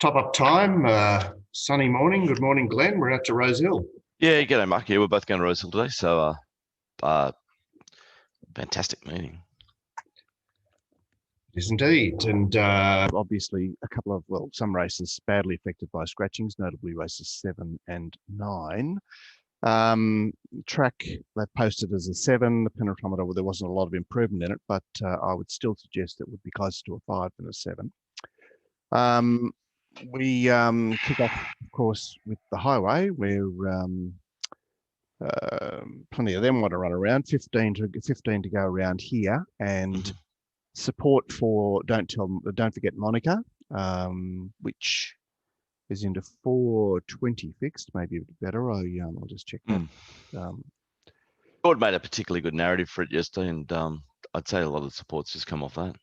top up time. Sunny morning. Good morning, Glenn. We're out to Rosehill. Yeah, g'day, Mark. Yeah, we're both going to Rosehill today, so fantastic meeting. Yes, indeed. And obviously a couple of, well, some races badly affected by scratchings, notably races 7 and 9. Track they posted as a 7. The penetrometer, well, there wasn't a lot of improvement in it, but I would still suggest it would be closer to a 5 than a 7. We kick off, of course, with the highway, where plenty of them want to run around. 15 to go around here, and support for don't forget Monica, which is into 420 fixed, maybe a bit better. I'll just check that. Ford made a particularly good narrative for it yesterday, and I'd say a lot of the support's just come off that.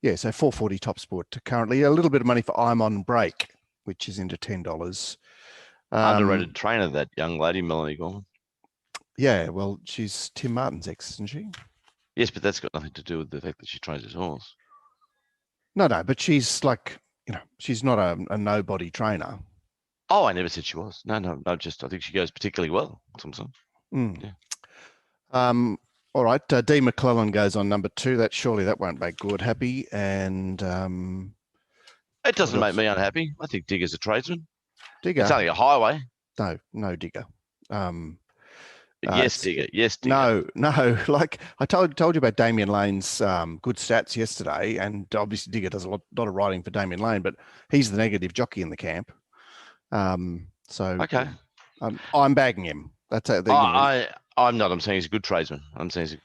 Yeah, so 440 top sport currently. A little bit of money for I'm on break, which is into $10. Underrated trainer, that young lady, Melanie Gorman. Yeah, well, she's Tim Martin's ex, isn't she? Yes, but that's got nothing to do with the fact that she trains his horse. No, but she's like, she's not a nobody trainer. Oh, I never said she was. No, just I think she goes particularly well. Yeah. All right, D. McClellan goes on number 2. That won't make Gord happy, and it doesn't make me unhappy. I think Digger's a tradesman. Digger. It's only a highway. No Digger. Yes, Digger. Yes, Digger. No. Like I told you about Damien Lane's good stats yesterday, and obviously Digger does a lot of riding for Damien Lane, but he's the negative jockey in the camp. Okay. I'm bagging him. That's it. I'm not. I'm saying he's a good tradesman. I'm saying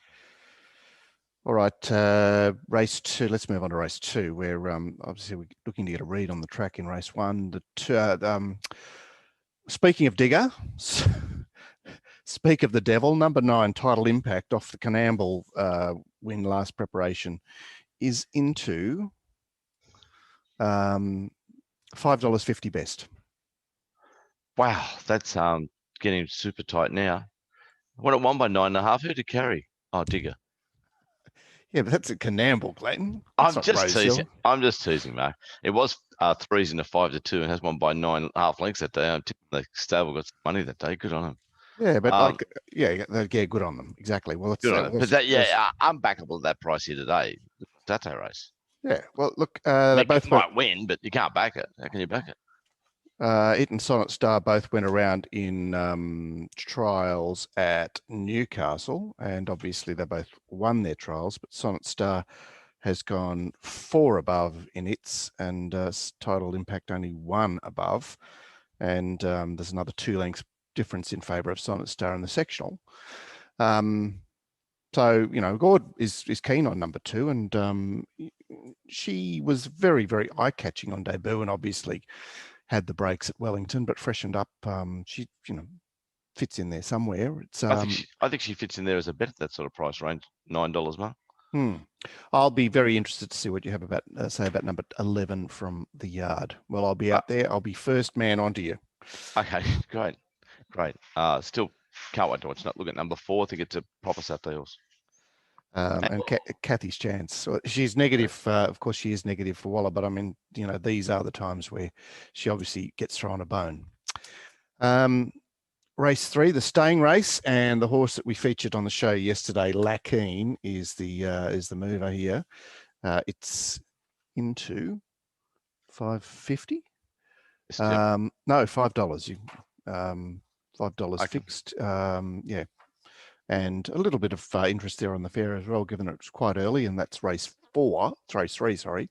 all right. Race 2. Let's move on to race 2, where obviously we're looking to get a read on the track in race 1. Speaking of Digger, speak of the devil, number 9, Title Impact off the Canamble win last preparation is into $5.50 best. Wow, that's getting super tight now. When it won by 9.5, who to carry? Oh, Digger. Yeah, but that's a Canamble, Clayton. I'm just teasing, Mark. It was 3s into 5 to 2 and has won by 9.5 lengths that day. I'm tipping the stable got some money that day. Good on him. Yeah, but good on them. Exactly. Well, it's good on them. But I'm backable at that price here today. Saturday race. Yeah. Well, look, they both might win, but you can't back it. How can you back it? It and Sonnet Star both went around in trials at Newcastle, and obviously they both won their trials, but Sonnet Star has gone 4 above in its, and Title Impact only 1 above, and there's another 2 lengths difference in favour of Sonnet Star in the sectional. So, Gord is keen on number 2, and she was very, very eye-catching on debut, and obviously had the breaks at Wellington, but freshened up. She, fits in there somewhere. It's I think she fits in there as a bet at that sort of price range, $9 mark. I'll be very interested to see what you have about say about number 11 from the yard. Well, I'll be out there. I'll be first man onto you. Okay, great. Still can't wait to watch that. Look at number 4. I think it's a proper Saturday horse. And Kathy's chance. She's negative. Of course, she is negative for Waller, but I mean, these are the times where she obviously gets thrown a bone. Race 3, the staying race, and the horse that we featured on the show yesterday, Lakeen, is the mover here. It's into $5.50. No, $5. $5 fixed. Yeah. And a little bit of interest there on the fair as well, given it's quite early, and that's race 3, sorry.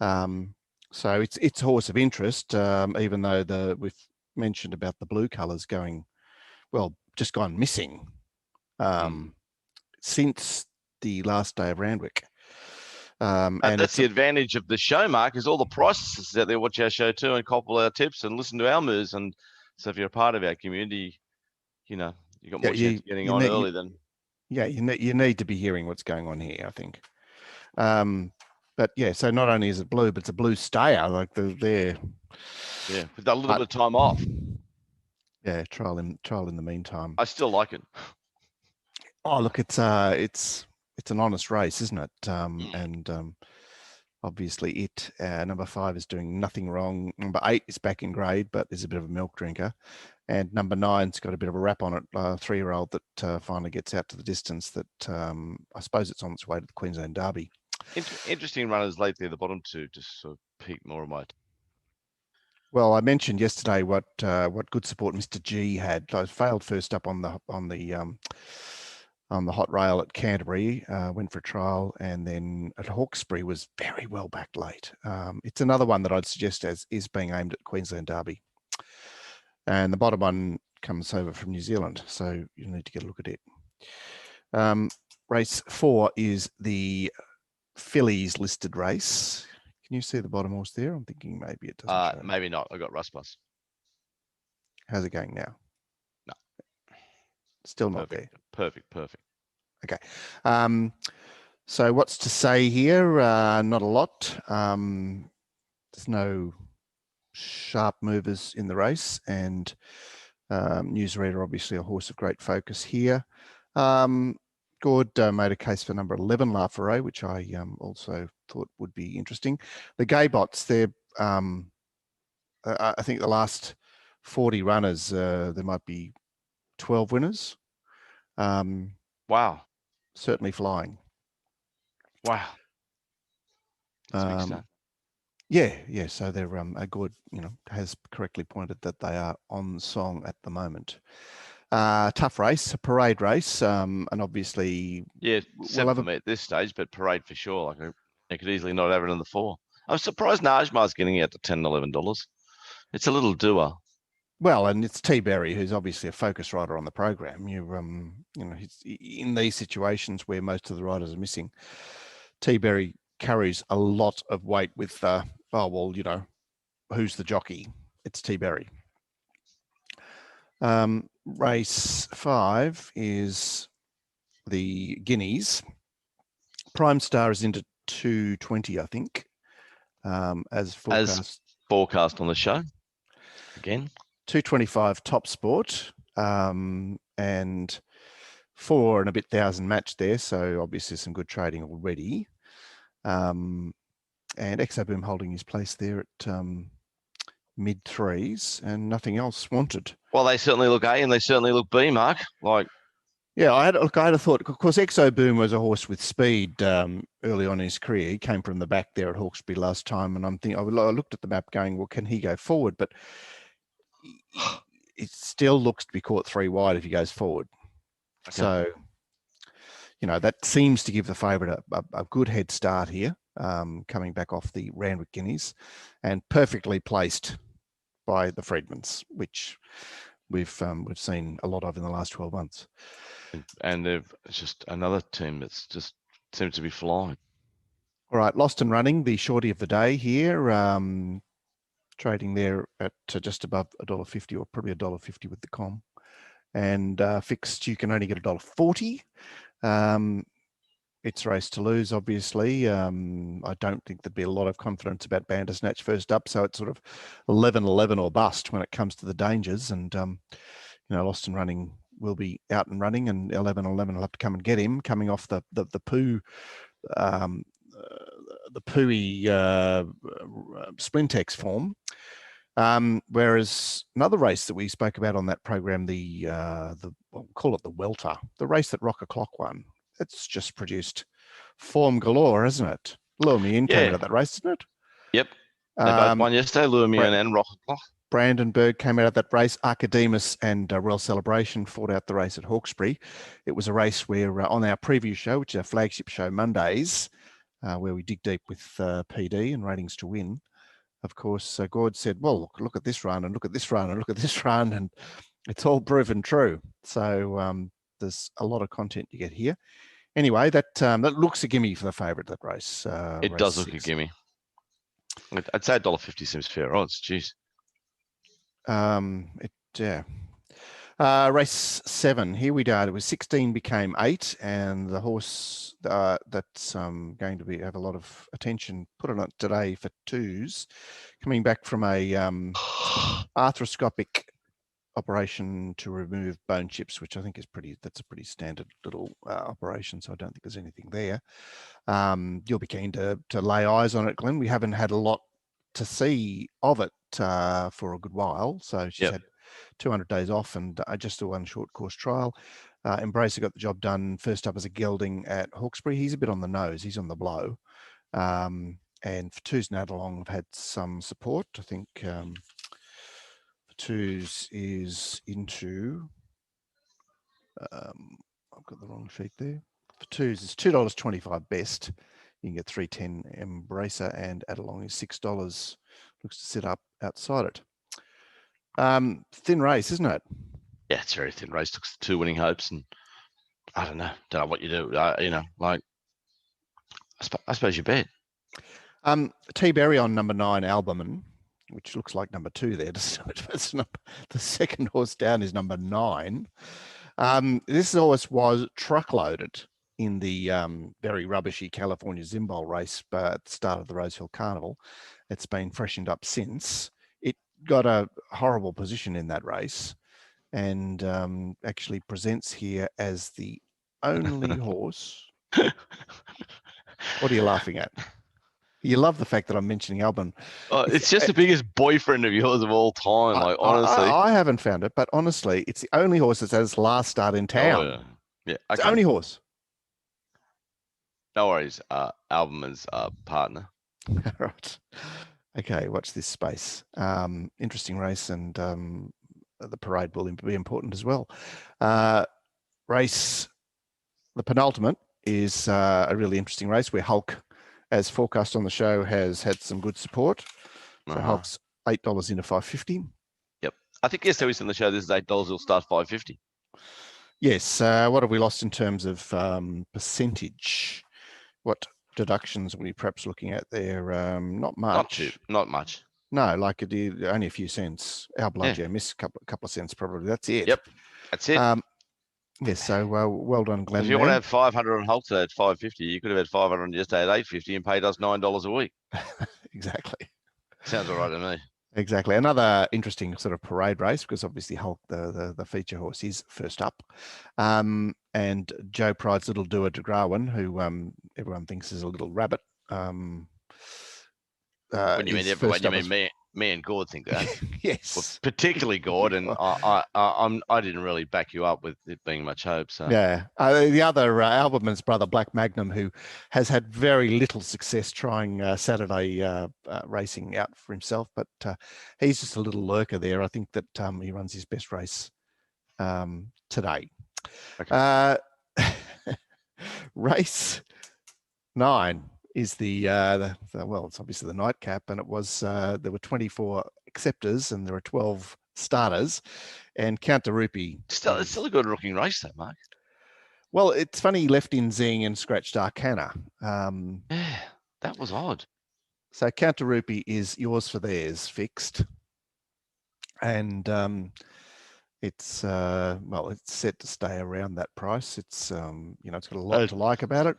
So it's a horse of interest, even though we've mentioned about the blue colours gone missing since the last day of Randwick. And that's the advantage of the show, Mark, is all the prices out there watch our show too and copy our tips and listen to our moves. And so if you're a part of our community, you got more chance of getting on early than. Yeah, you need to be hearing what's going on here, I think. But yeah, so not only is it blue, but it's a blue stayer. Like they're. Yeah, with a little bit of time off. Yeah, trial in the meantime. I still like it. Oh, look, it's an honest race, isn't it? And obviously number 5 is doing nothing wrong. Number 8 is back in grade, but is a bit of a milk drinker. And number 9's got a bit of a rap on it, a 3-year-old that finally gets out to the distance that I suppose it's on its way to the Queensland Derby. Interesting runners lately, the bottom 2 just sort of piqued more of my. Well, I mentioned yesterday what good support Mr. G had. I failed first up on the hot rail at Canterbury, went for a trial, and then at Hawkesbury was very well back late. It's another one that I'd suggest as is being aimed at Queensland Derby. And the bottom one comes over from New Zealand, so you need to get a look at it. Race 4 is the fillies listed race. Can you see the bottom horse there? I'm thinking maybe it doesn't show. Maybe not. I got Russ Plus. How's it going now? No. Still not there. Perfect. Okay. So what's to say here? Not a lot. There's no sharp movers in the race, and Newsreader, obviously a horse of great focus here. Gord made a case for number 11, La Ferret, which I also thought would be interesting. The Gaybots, they're I think the last 40 runners, there might be 12 winners. Wow. Certainly flying. Wow. That's a big start. Yeah. So they're Gord, has correctly pointed that they are on song at the moment. Tough race, a parade race, and obviously. Yeah, 7 for me at this stage, but parade for sure. Like I could easily not have it in the 4. I'm surprised Najmar's getting out to $10, $11. It's a little doer. Well, and it's T. Berry, who's obviously a focus rider on the program. He's in these situations where most of the riders are missing. T. Berry carries a lot of weight with, who's the jockey? It's T. Berry. Race 5 is the Guineas. Prime Star is into 220, I think, as forecast. As forecast on the show. Again. 225 Top Sport, and 4 and a bit thousand match there. So obviously some good trading already. And Exoboom holding his place there at mid 3s and nothing else wanted. Well, they certainly look A and they certainly look B, Mark. Yeah, I had a thought, of course, Exoboom was a horse with speed early on in his career. He came from the back there at Hawkesbury last time, and I'm thinking, I looked at the map going, well, can he go forward? But it still looks to be caught 3 wide if he goes forward. Okay. So, that seems to give the favourite a good head start here, coming back off the Randwick Guineas, and perfectly placed by the Freedmans, which we've seen a lot of in the last 12 months. And it's just another team that's just seems to be flying. All right, Lost and Running, the shorty of the day here, trading there at just above $1.50 or probably $1.50 with the com. And fixed, you can only get $1.40. It's race to lose, obviously. I don't think there'd be a lot of confidence about Bandersnatch first up, so it's sort of 11-11 or bust when it comes to the dangers. And Lost and Running will be out and running, and 11-11 will have to come and get him, coming off the Pooey Splintex form. Whereas another race that we spoke about on that program, we'll call it the Welter, the race that Rocker Clock won. It's just produced form galore, hasn't it? Lure Me In came out of that race, didn't it? Yep. They both won yesterday, Lure Me In and Rocker Clock. Brandenburg came out of that race. Archidemus and Royal Celebration fought out the race at Hawkesbury. It was a race where on our preview show, which is our flagship show Mondays, where we dig deep with PD and ratings to win, of course, Gord said, well, look at this run and look at this run and look at this run, and it's all proven true. So there's a lot of content you get here. Anyway, that looks a gimme for the favourite, that race. It race does 6. look a gimme. I'd say $1.50 seems fair odds. Jeez. Race 7. Here we go. It was 16 became 8, and the horse that's going to have a lot of attention put on it today for 2s, coming back from a arthroscopic operation to remove bone chips, which I think is that's a pretty standard little operation. So I don't think there's anything there. You'll be keen to lay eyes on it, Glenn. We haven't had a lot to see of it for a good while. So she's had 200 days off and just a one short course trial. Embracer got the job done first up as a gelding at Hawkesbury. He's a bit on the nose. He's on the blow. And Fatuz and Adelong have had some support. I think Fatuz is into, I've got the wrong sheet there. Fatuz is $2.25 best. You can get 310 Embracer, and Adelong is $6. Looks to sit up outside it. Thin race, isn't it? Yeah, it's a very thin race. Looks 2 winning hopes, and I don't know what you do. You know, like I suppose you bet. T-Berry on number 9, Albumin, which looks like number 2 there. The second horse down is number 9. This horse was truckloaded in the very rubbishy California Zimbol race at the start of the Rosehill Carnival. It's been freshened up since. It got a horrible position in that race and actually presents here as the only horse. What are you laughing at? You love the fact that I'm mentioning Albon. It's just the biggest boyfriend of yours of all time. Like, honestly, I haven't found it, but honestly, it's the only horse that's had its last start in town. Oh, yeah. It's the only horse. No worries. Albumin's partner. Right. Okay, watch this space. Interesting race, and the parade will be important as well. Race, the penultimate, is a really interesting race where Hulk, as forecast on the show, has had some good support. So Hulk's $8 into $5.50. Yep. I think yesterday we said on the show this is $8. It'll start $5.50. Yes. What have we lost in terms of percentage? What deductions are we perhaps looking at there? Not much. Not much. No, like only a few cents. Our blood, missed a couple of cents probably. That's it. Yep. That's it. Yes, so well done, Glenn. If you want to have 500 on Hulk today at $5.50, you could have had 500 yesterday at $8.50 and paid us $9 a week. Exactly. Sounds all right to me. Exactly. Another interesting sort of parade race, because obviously Hulk, the feature horse, is first up. And Joe Pride's little doer de Grawin, who everyone thinks is a little rabbit. When you mean everyone, you mean me and Gord think that. Yes. Well, particularly Gord, and I didn't really back you up with it being much hope. So yeah, the other Albumin's brother, Black Magnum, who has had very little success trying Saturday racing out for himself, but he's just a little lurker there. I think that he runs his best race today. Okay. Race 9 is well, it's obviously the nightcap, and it was there were 24 acceptors and there were 12 starters, and Count de Rupee. It's still a good looking race, though, Mark. Well, it's funny, he left in Zing and scratched Arcana. Yeah, that was odd. So Count de Rupee is yours for theirs, fixed, and it's well, it's set to stay around that price. It's it's got a lot to like about it.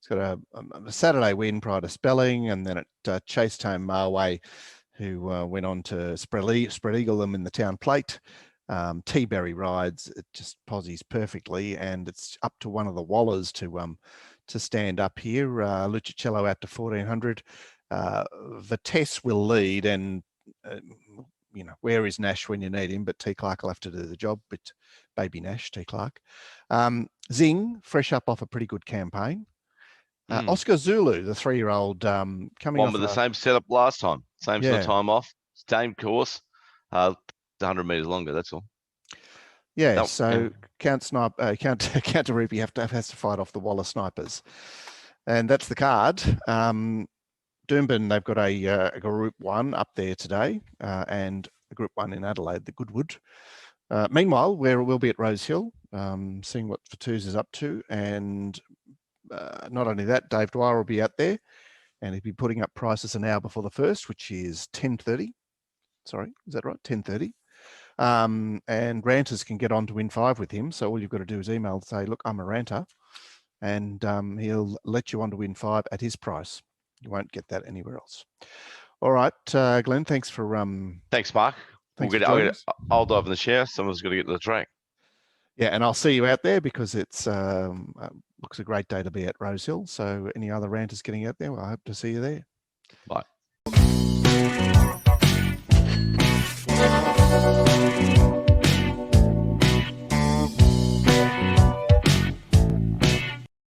It's got a Saturday win prior to Spelling, and then it chased home Marway, who went on to spread eagle them in the Town Plate. T-Berry rides, it just posies perfectly, and it's up to one of the Wallers to stand up here. Lucicello out to 1400. Vitesse will lead, and where is Nash when you need him? But T Clark will have to do the job. But baby Nash, T Clark. Zing, fresh up off a pretty good campaign. Oscar Zulu, the 3-year-old, coming off with the same setup last time, same sort of time off, same course, 100 meters longer. That's all. Yeah. Count de Rupee has to fight off the Waller snipers, and that's the card. Doomben, they've got a Group 1 up there today, and a Group 1 in Adelaide, the Goodwood. Meanwhile, we'll be at Rosehill, seeing what Fatuz is up to, and not only that, Dave Dwyer will be out there, and he'll be putting up prices an hour before the first, which is 10:30. Sorry, is that right? 10:30. And ranters can get on to Win 5 with him. So all you've got to do is email and say, look, I'm a ranter, and he'll let you on to Win 5 at his price. You won't get that anywhere else. All right, Glenn, thanks for thanks, Mark. Thanks for joining us. I'll dive in the shower. Someone's got to get to the track. Yeah, and I'll see you out there because it's looks a great day to be at Rosehill. So any other ranters getting out there, well, I hope to see you there.